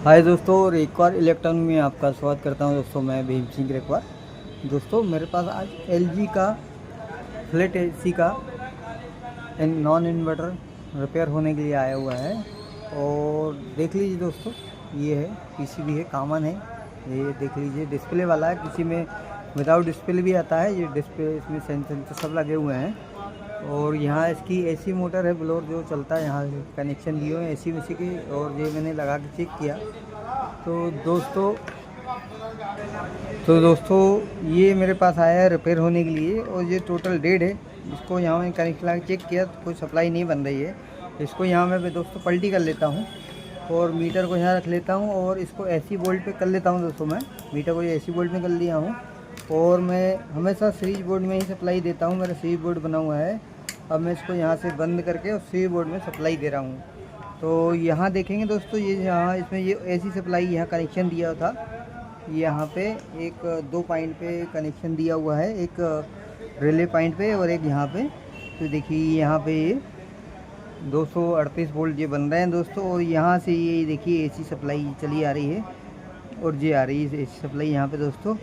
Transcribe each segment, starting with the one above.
हाय दोस्तों, और एक बार इलेक्ट्रॉनिक में आपका स्वागत करता हूं। दोस्तों मैं भीम सिंह एक बार। दोस्तों मेरे पास आज एलजी का फ्लैट एसी का नॉन इन्वर्टर रिपेयर होने के लिए आया हुआ है। और देख लीजिए दोस्तों, ये है पीसीबी है, कॉमन है। ये देख लीजिए, डिस्प्ले वाला है। किसी में विदाउट डिस्प्ले भी आता है। ये डिस्प्ले, इसमें सेंसर सब लगे हुए हैं। और यहाँ इसकी एसी मोटर है, ब्लोअर जो चलता है, यहाँ कनेक्शन दिए हुए हैं एसी वेसी के। और ये मैंने लगा के चेक किया तो दोस्तों ये मेरे पास आया है रिपेयर होने के लिए। और ये टोटल डेड है। इसको यहाँ मैंने कनेक्ट लगा के चेक किया तो कोई सप्लाई नहीं बन रही है। इसको यहाँ मैं दोस्तों पलटी कर लेता हूँ और मीटर को यहाँ रख लेता हूँ और इसको एसी बोल्ट पे कर लेता हूँ। दोस्तों मैं मीटर को एसी बोल्ट में कर लिया हूँ। और मैं हमेशा स्विच बोर्ड में ही सप्लाई देता हूँ, मेरा स्विच बोर्ड बना हुआ है। अब मैं इसको यहाँ से बंद करके और स्विच बोर्ड में सप्लाई दे रहा हूँ। तो यहाँ देखेंगे दोस्तों, ये यहाँ इसमें ये एसी सप्लाई यहाँ कनेक्शन दिया था। यहाँ पे एक 2 पॉइंट पे कनेक्शन दिया हुआ है, एक रिले पॉइंट पे और एक यहाँ पे। तो देखिए यहाँ पे ये 238 वोल्ट ये बन रहे हैं दोस्तों। और यहाँ से ये देखिए एसी सप्लाई चली आ रही है और ये आ रही है एसी सप्लाई यहाँ पे दोस्तों।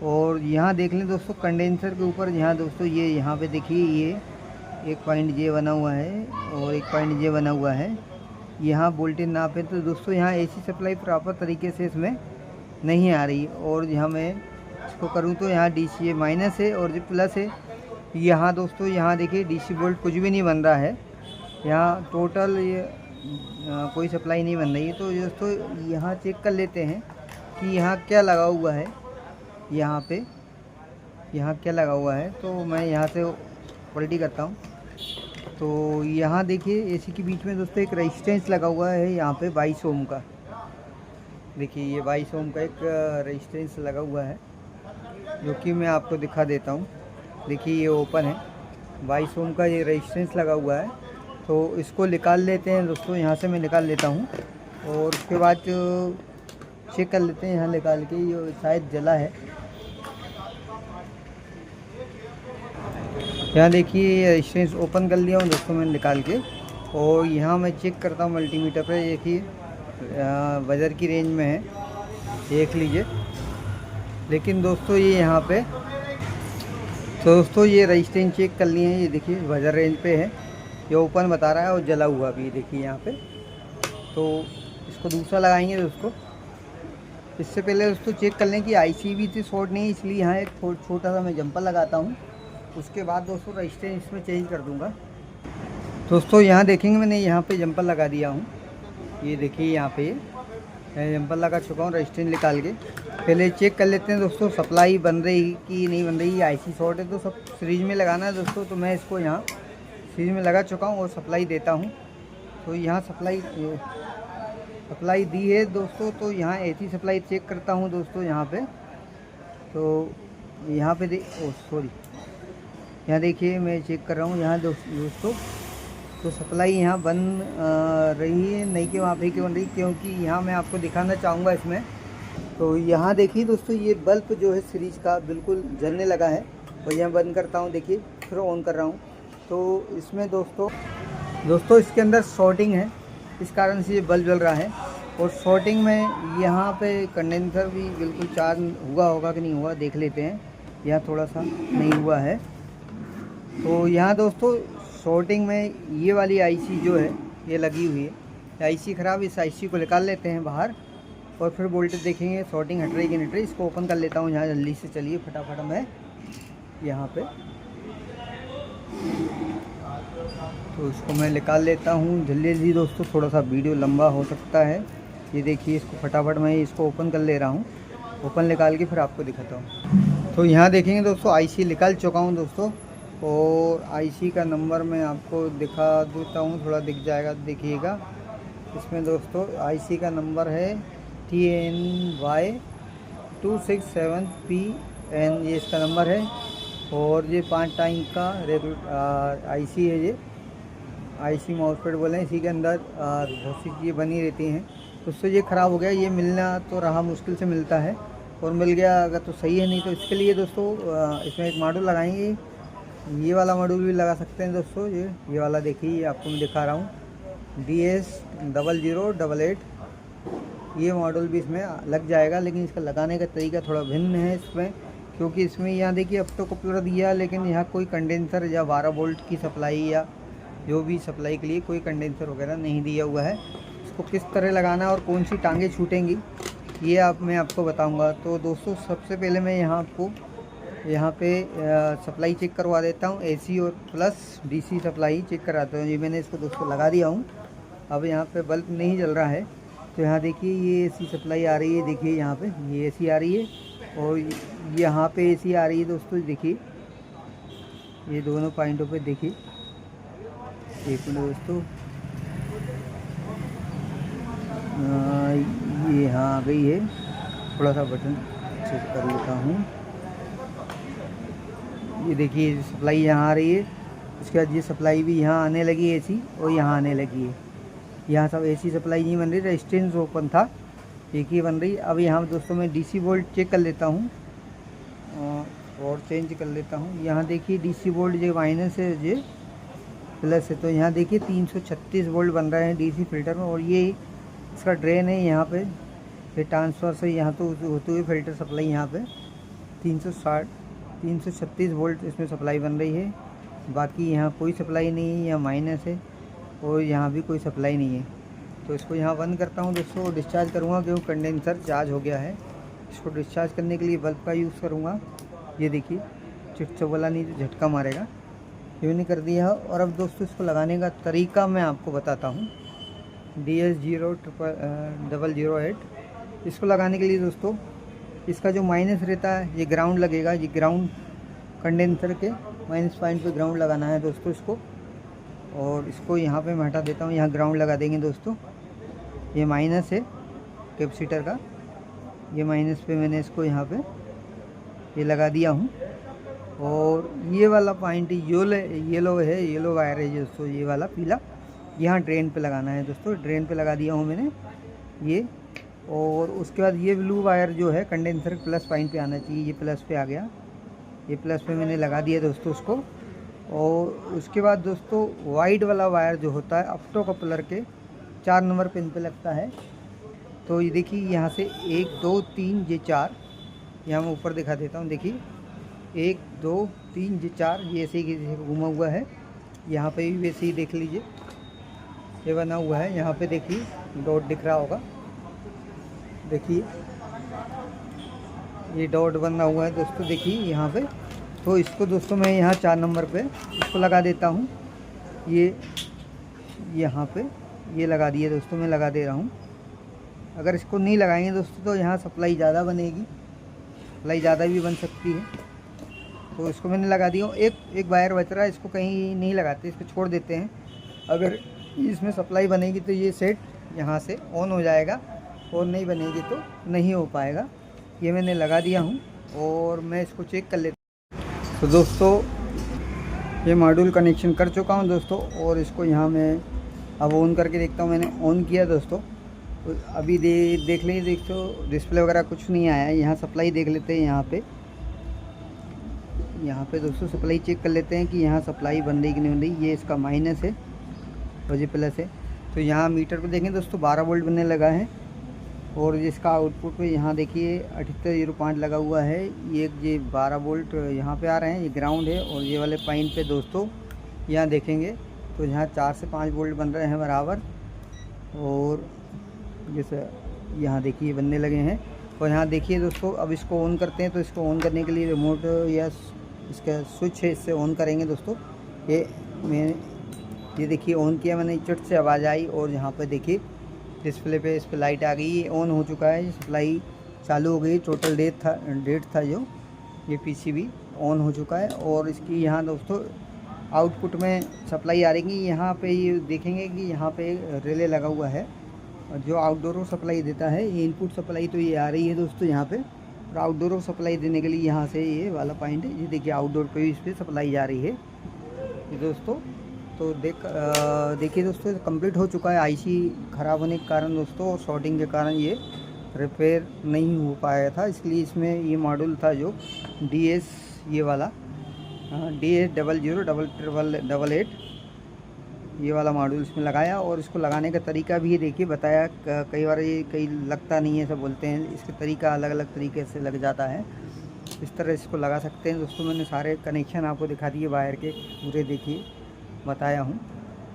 और यहाँ देख लें दोस्तों, कंडेंसर के ऊपर यहाँ दोस्तों ये यहाँ पे देखिए, ये एक पॉइंट ये बना हुआ है और एक पॉइंट ये बना हुआ है। यहाँ वोल्टेज नापे तो दोस्तों यहाँ एसी सप्लाई प्रॉपर तरीके से इसमें नहीं आ रही। और यहाँ मैं इसको करूँ तो यहाँ डीसी माइनस है और जो प्लस है। यहाँ दोस्तों यहाँ देखिए डीसी वोल्ट कुछ भी नहीं बन रहा है। यहाँ टोटल ये कोई सप्लाई नहीं बन रही है। तो दोस्तों यहाँ चेक कर लेते हैं कि यहाँ क्या लगा हुआ है। यहाँ पे यहाँ क्या लगा हुआ है, तो मैं यहाँ से पलटी करता हूँ। तो यहाँ देखिए एसी के बीच में दोस्तों एक रेजिस्टेंस लगा हुआ है यहाँ पे 22 ओम का। देखिए ये 22 ओम का एक रेजिस्टेंस लगा हुआ है, जो कि मैं आपको दिखा देता हूँ। देखिए ये ओपन है, 22 ओम का ये रेजिस्टेंस लगा हुआ है। तो इसको निकाल लेते हैं दोस्तों, यहाँ से मैं निकाल लेता हूँ। और उसके बाद चेक कर लेते हैं यहाँ निकाल के, ये शायद जला है। यहाँ देखिए रेजिस्टेंस ओपन कर लिया हूँ दोस्तों मैंने निकाल के। और यहाँ मैं चेक करता हूँ मल्टीमीटर पे। देखिए बजर की रेंज में है, देख लीजिए। लेकिन दोस्तों ये यहाँ पे, तो दोस्तों ये रेजिस्टेंस चेक कर लिए हैं। ये देखिए बजर रेंज पे है, ये ओपन बता रहा है और जला हुआ भी देखिए यहाँ पे। तो इसको दूसरा लगाएंगे दोस्तों। इससे पहले दोस्तों चेक कर लें कि आईसी भी थी शॉर्ट नहीं, इसलिए यहाँ एक छोटा सा मैं जंपर लगाता हूँ। उसके बाद दोस्तों रेजिस्टेंस इसमें चेंज कर दूंगा। दोस्तों यहाँ देखेंगे मैंने यहाँ पे जंपर लगा दिया हूँ। ये देखिए यहाँ पे मैं जंपर लगा चुका हूँ रेजिस्टेंस निकाल के। पहले चेक कर लेते हैं दोस्तों सप्लाई बन रही कि नहीं बन रही। आईसी शॉर्ट है तो सब सीरीज में लगाना है दोस्तों। तो मैं इसको यहाँ सीरीज में लगा चुका हूँ और सप्लाई देता हूँ। तो यहाँ सप्लाई दी है दोस्तों। तो यहाँ एसी सप्लाई चेक करता हूँ दोस्तों यहाँ पे। तो यहाँ पे यहाँ देखिए मैं चेक कर रहा हूँ यहाँ दोस्तों। तो सप्लाई यहाँ बन रही है, नहीं कि वहाँ पे क्यों बन रही, क्योंकि यहाँ मैं आपको दिखाना चाहूँगा इसमें। तो यहाँ देखिए दोस्तों, ये बल्ब जो है सीरीज का बिल्कुल जलने लगा है। और यहाँ बंद करता हूँ, देखिए फिर ऑन कर रहा हूँ। तो इसमें दोस्तों इसके अंदर शॉर्टिंग है, इस कारण से ये बल्ब जल रहा है। और शॉर्टिंग में यहाँ पे कंडेंसर भी बिल्कुल चार्ज हुआ होगा कि नहीं हुआ, देख लेते हैं। यहाँ थोड़ा सा नहीं हुआ है। तो यहाँ दोस्तों शॉर्टिंग में ये वाली आईसी जो है ये लगी हुई है। आईसी ख़राब, इस आईसी को निकाल लेते हैं बाहर और फिर वोल्टेज देखेंगे शॉर्टिंग हट रही कि नहीं हट रही। इसको ओपन कर लेता हूँ यहाँ जल्दी से। चलिए फटाफट मैं यहाँ पे, तो इसको मैं निकाल लेता हूँ जल्दी दोस्तों। थोड़ा सा वीडियो लंबा हो सकता है। ये देखिए इसको फटाफट मैं इसको ओपन कर ले रहा हूँ। ओपन निकाल के फिर आपको दिखाता हूँ। तो यहाँ देखेंगे दोस्तों आईसी निकाल चुका हूँ दोस्तों। और आईसी का नंबर मैं आपको दिखा देता हूँ, थोड़ा दिख जाएगा, देखिएगा। इसमें दोस्तों आईसी का नंबर है TNY 267PN, ये इसका नंबर है। और ये 5 टाइम का आईसी है। ये आईसी माउसपैड बोले, इसी के अंदर बहुत सी चीज़ें बनी रहती हैं। उससे ये ख़राब हो गया, ये मिलना तो रहा मुश्किल से मिलता है। और मिल गया अगर तो सही है, नहीं तो इसके लिए दोस्तों इसमें एक मॉड्यूल लगाएंगे। ये वाला मॉड्यूल भी लगा सकते हैं दोस्तों। ये वाला देखिए, ये आपको मैं दिखा रहा हूँ DS0088 ये मॉडल भी इसमें लग जाएगा, लेकिन इसका लगाने का तरीका थोड़ा भिन्न है इसमें, क्योंकि इसमें यहाँ देखिए अब तो कपलर दिया, लेकिन यहाँ कोई कंडेंसर या 12 वोल्ट की सप्लाई या जो भी सप्लाई के लिए कोई कंडेंसर वगैरह नहीं दिया हुआ है। इसको किस तरह लगाना है और कौन सी टांगें छूटेंगी ये मैं आपको बताऊंगा। तो दोस्तों सबसे पहले मैं यहाँ पे सप्लाई चेक करवा देता हूँ, एसी और प्लस डीसी सप्लाई चेक कराता हूँ। ये मैंने इसको दोस्तों लगा दिया हूँ। अब यहाँ पे बल्ब नहीं जल रहा है, तो यहाँ देखिए ये एसी सप्लाई आ रही है, देखिए यहाँ पे ये एसी आ रही है और यहाँ पे एसी आ रही है दोस्तों। देखिए ये दोनों पॉइंटों पे देखिए, एक मिनट दोस्तों, ये यहाँ आ गई है। थोड़ा सा बटन चेक कर लेता हूँ। ये देखिए सप्लाई यहाँ आ रही है, उसके बाद ये सप्लाई भी यहाँ आने लगी है एसी, और यहाँ आने लगी है। यहाँ सब एसी सप्लाई नहीं बन रही, रेजिस्टेंस ओपन था, एक ही बन रही। अब यहाँ दोस्तों मैं डीसी वोल्ट चेक कर लेता हूँ और चेंज कर लेता हूँ। यहाँ देखिए डीसी वोल्ट जो माइनस है, ये प्लस है, तो यहाँ देखिए 336 वोल्ट बन रहे हैं डीसी फिल्टर में। और ये इसका ड्रेन है यहाँ पे, ये ट्रांसफर से यहाँ तो होते हुए फिल्टर सप्लाई यहाँ पे 336 वोल्ट इसमें सप्लाई बन रही है। बाकी यहाँ कोई सप्लाई नहीं है, यहाँ माइनस है और यहाँ भी कोई सप्लाई नहीं है। तो इसको यहाँ बंद करता हूँ दोस्तों, डिस्चार्ज करूँगा क्योंकि कंडेंसर चार्ज हो गया है। इसको डिस्चार्ज करने के लिए बल्ब का यूज़ करूँगा। ये देखिए चिटचो वाला नहीं तो झटका मारेगा, ये नहीं कर दिया। और अब दोस्तों इसको लगाने का तरीका मैं आपको बताता हूँ। DS00008 इसको लगाने के लिए दोस्तों, इसका जो माइनस रहता है ये ग्राउंड लगेगा। ये ग्राउंड कंडेंसर के माइनस पॉइंट पे ग्राउंड लगाना है दोस्तों इसको। और इसको यहाँ पे मैं हटा देता हूँ, यहाँ ग्राउंड लगा देंगे दोस्तों। ये माइनस है कैपेसिटर का, ये माइनस पे मैंने इसको यहाँ पे ये लगा दिया हूँ। और ये वाला पॉइंट येलो वायर है दोस्तों, ये वाला पीला, यहाँ ड्रेन पे लगाना है दोस्तों। ड्रेन पे लगा दिया हूँ मैंने ये। और उसके बाद ये ब्लू वायर जो है कंडेंसर प्लस पॉइंट पे आना चाहिए, ये प्लस पे आ गया, ये प्लस पे मैंने लगा दिया दोस्तों उसको। और उसके बाद दोस्तों वाइट वाला वायर जो होता है ऑप्टो कपलर के 4 नंबर पिन पे लगता है। तो ये देखिए यहाँ से 1 2 3 ये 4, यहाँ मैं ऊपर दिखा देता हूँ। देखिए 1 2 3 ये 4, ये ऐसे ही घुमा हुआ है। यहाँ पे भी वैसे ही देख लीजिए, ये बना हुआ है। यहाँ पे देखिए डॉट दिख रहा होगा, देखिए ये डॉट बना हुआ है दोस्तों, देखिए यहाँ पे। तो इसको दोस्तों मैं यहाँ 4 नंबर पे इसको लगा देता हूँ। ये यहाँ पे ये लगा दिए दोस्तों, मैं लगा दे रहा हूँ। अगर इसको नहीं लगाएंगे दोस्तों तो यहाँ सप्लाई ज़्यादा बनेगी, सप्लाई ज़्यादा भी बन सकती है। तो इसको मैंने लगा दिया। एक वायर बच रहा है, इसको कहीं नहीं लगाते, इसको छोड़ देते हैं। अगर इसमें सप्लाई बनेगी तो ये सेट यहाँ से ऑन हो जाएगा, और नहीं बनेगी तो नहीं हो पाएगा। ये मैंने लगा दिया हूँ और मैं इसको चेक कर लेता हूँ। तो दोस्तों ये मॉड्यूल कनेक्शन कर चुका हूँ दोस्तों, और इसको यहाँ मैं अब ऑन करके देखता हूँ। मैंने ऑन किया दोस्तों, तो अभी देख लीजिए, देखो डिस्प्ले वगैरह कुछ नहीं आया है। यहाँ सप्लाई देख लेते हैं, यहाँ पे दोस्तों सप्लाई चेक कर लेते हैं कि यहाँ सप्लाई बन रही कि नहीं बन रही। ये इसका माइनस है और ये प्लस है। तो यहाँ मीटर पे देखें दोस्तों 12 वोल्ट बनने लगा है। और इसका आउटपुट पे यहाँ देखिए 7805 लगा हुआ है। ये 12 वोल्ट यहाँ पे आ रहे हैं, ये ग्राउंड है। और ये वाले पॉइंट पे दोस्तों यहाँ देखेंगे तो यहाँ 4 से 5 वोल्ट बन रहे हैं बराबर। और जैसे यहाँ देखिए बनने लगे हैं। और यहाँ देखिए दोस्तों, अब इसको ऑन करते हैं। तो इसको ऑन करने के लिए रिमोट या इसका स्विच है, इससे ऑन करेंगे दोस्तों। ये देखिए ऑन किया मैंने, चट से आवाज़ आई। और यहाँ पे देखिए डिस्प्ले पे इस पर लाइट आ गई, ऑन हो चुका है, सप्लाई चालू हो गई। टोटल डेट था जो ये पीसीबी ऑन हो चुका है। और इसकी यहाँ दोस्तों आउटपुट में सप्लाई आ रही है। यहाँ पे ये देखेंगे कि यहाँ पे रिले लगा हुआ है जो आउटडोर सप्लाई देता है। ये इनपुट सप्लाई तो ये आ रही है दोस्तों यहाँ पे। और आउटडोर सप्लाई देने के लिए यहाँ से ये वाला पॉइंट है, ये देखिए आउटडोर पे भी इस पर सप्लाई जा रही है दोस्तों। तो देखिए दोस्तों कंप्लीट हो चुका है। आईसी ख़राब होने के कारण दोस्तों और शॉर्टिंग के कारण ये रिपेयर नहीं हो पाया था, इसलिए इसमें ये मॉड्यूल था जो DS ये वाला DS0008 ये वाला मॉड्यूल इसमें लगाया और इसको लगाने का तरीका भी देखिए बताया। कई बार ये कई लगता नहीं है, सब बोलते हैं, इसका तरीका अलग अलग तरीके से लग जाता है। इस तरह इसको लगा सकते हैं दोस्तों। मैंने सारे कनेक्शन आपको दिखा दिए वायर के पूरे, देखिए बताया हूँ।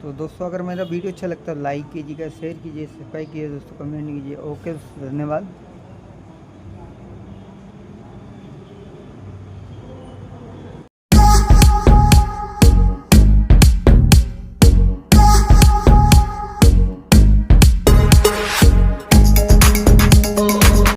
तो दोस्तों अगर मेरा वीडियो अच्छा लगता है लाइक कीजिएगा, शेयर कीजिए, सब्सक्राइब कीजिए दोस्तों, कमेंट कीजिए। ओके, धन्यवाद।